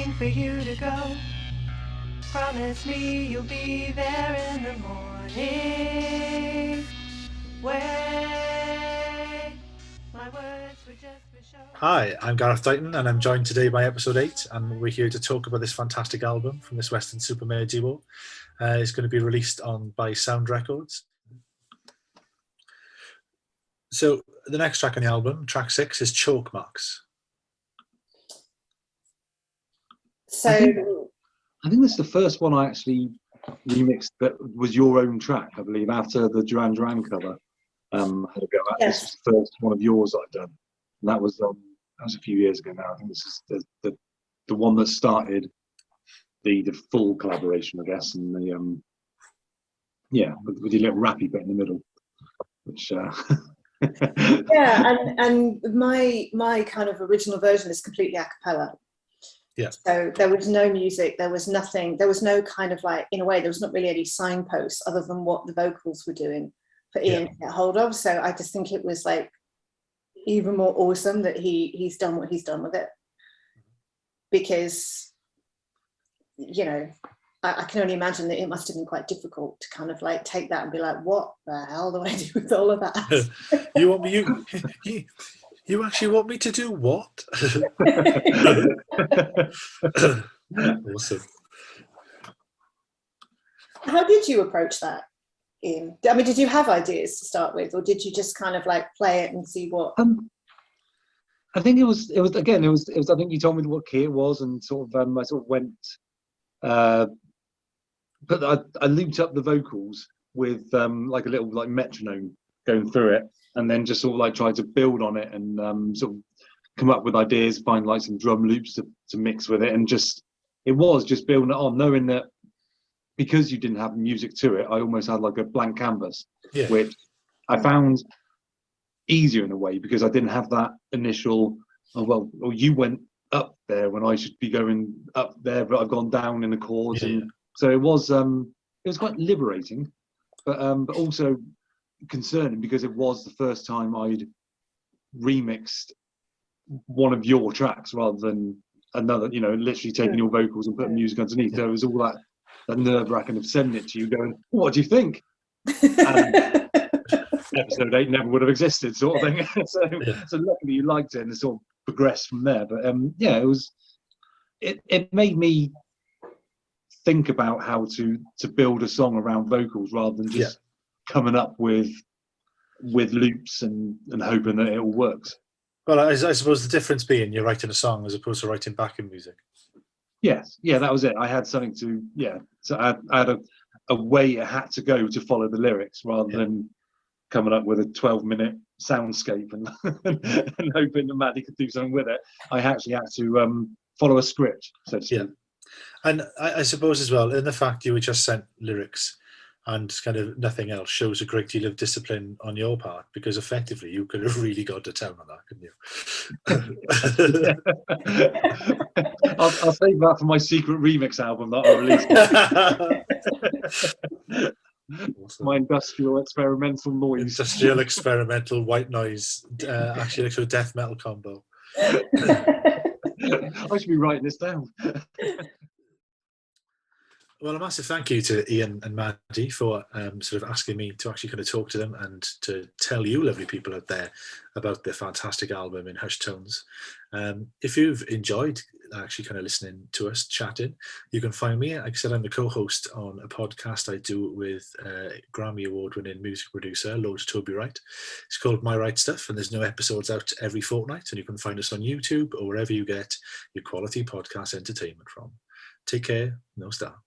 waiting for you to go. Promise me you'll be there in the morning. Wait, my words were just for show. Hi, I'm Gareth Dyton and I'm joined today by episode 8, and we're here to talk about this fantastic album from this Western Supermare duo. It's going to be released by SWND Records. So the next track on the album, track 6, is Chalk Marks. So I think this is the first one I actually remixed that was your own track, I believe, after the Duran Duran cover. Had a go at. Yes. This was the first one of yours I'd done. And that was a few years ago now. I think this is the one that started the full collaboration, I guess, and the with the little rappy bit in the middle, which and my kind of original version is completely a cappella. Yeah. So there was no music, there was nothing, there was no kind of like, in a way, there was not really any signposts other than what the vocals were doing for Ian to get hold of. So I just think it was like even more awesome that he's done what he's done with it, because I can only imagine that it must have been quite difficult to kind of like take that and be like, what the hell do I do with all of that? You actually want me to do what? Awesome. How did you approach that, Ian? I mean, did you have ideas to start with, or did you just kind of like play it and see what? I think it was I think you told me what key it was, and sort of I sort of went but I looped up the vocals with like a little like metronome going through it, and then just sort of like try to build on it and sort of come up with ideas, find like some drum loops to mix with it, and it was just building it on, knowing that because you didn't have music to it, I almost had like a blank canvas, which I found easier in a way because I didn't have that initial, you went up there when I should be going up there, but I've gone down in the chords, and so it was quite liberating, but also concerning because it was the first time I'd remixed one of your tracks rather than another, literally taking your vocals and putting music underneath. So it was all that nerve-wracking of sending it to you going, what do you think? And episode 8 never would have existed, sort of thing. So luckily you liked it and it sort of progressed from there. But it made me think about how to build a song around vocals rather than just coming up with loops and hoping that it all works. Well, I suppose the difference being you're writing a song as opposed to writing backing music. Yes, that was it. I had something so I had a way it had to go to follow the lyrics rather than coming up with a 12-minute soundscape and hoping that Maddie could do something with it. I actually had to follow a script, so to speak. Yeah. And I suppose as well, in the fact you were just sent lyrics and kind of nothing else shows a great deal of discipline on your part, because effectively you could have really got to town on that, couldn't you? I'll save that for my secret remix album that I released. Awesome. My industrial experimental noise. Industrial experimental white noise, actually like a death metal combo. I should be writing this down. Well, a massive thank you to Ian and Maddie for sort of asking me to actually kind of talk to them and to tell you lovely people out there about their fantastic album in hushed tones. If you've enjoyed actually kind of listening to us chatting, you can find me. Like I said, I'm the co-host on a podcast I do with Grammy Award-winning music producer Lord Toby Wright. It's called My Right Stuff, and there's new episodes out every fortnight, and you can find us on YouTube or wherever you get your quality podcast entertainment from. Take care, no star.